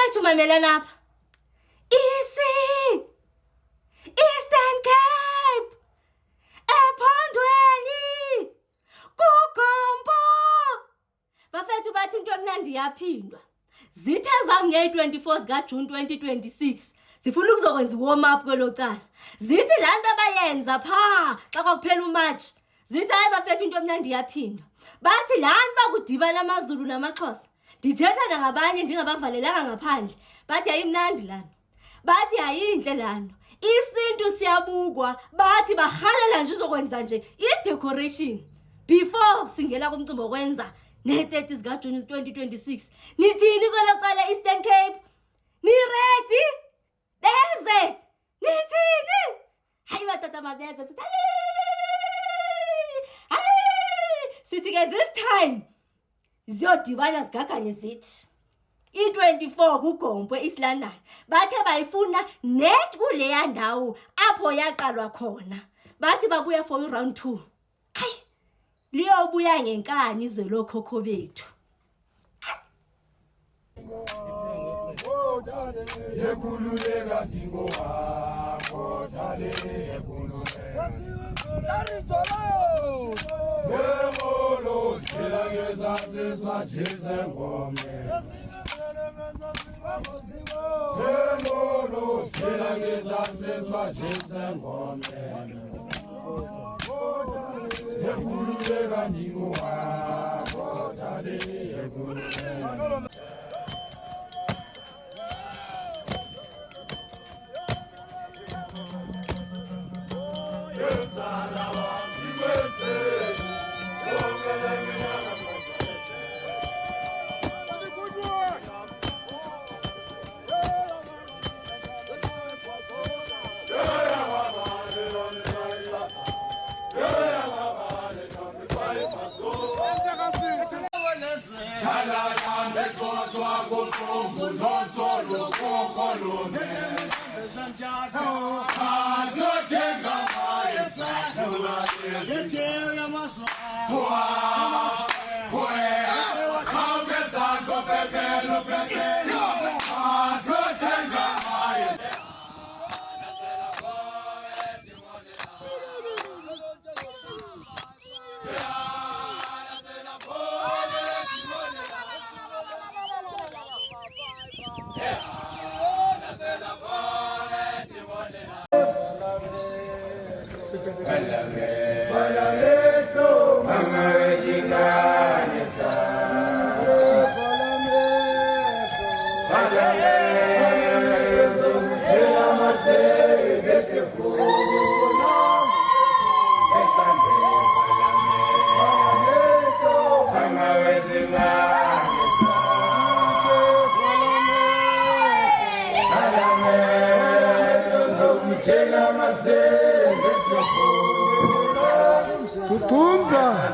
Bafethu mamela napha. Eastern Cape. Ephondweni. Kugompo. Bafethu bathi into emnandi yaphindwa. Zithe zange 24 zika June 2026. Sifuna ukuzokwenza warm up kwelocala. Zithi lanto abayenza pha xa kwakuphela uMarch. Zithi hayi bafethu into emnandi yaphindwa. Bathi lanto bakudibana amaZulu namaXhosa. Ndithetha nangabanye ndingabavalelanga ngaphandle. Bathi ayimnandi lana. Bathi ayinhle lana. Isintu siyabukwa. Bathi bahalela nje uzokwenza nje i-decoration before singena kumcimbi wokwenza ne-30 zika June 2026. Nithini kwelocala Eastern Cape? Ni ready? Beze! Nithini? Hayi batata mabeze sithi sithi ke this time ziyodibana zigaganye zithi i-24 kugompo East London. Bathe bayifuna net kuleya ndawo apho yaqalwa khona. Bathi babuya for round 2. Hayi liyobuya ngenkani izwe lokhokho bethu. Yekululeka dingo wakho dale yekululeka Yemolo sila ngezansi smajise ngomne Yemolo sila ngezansi smajise ngomne Yekululeka dingo wakho dale yekululeka Kupumza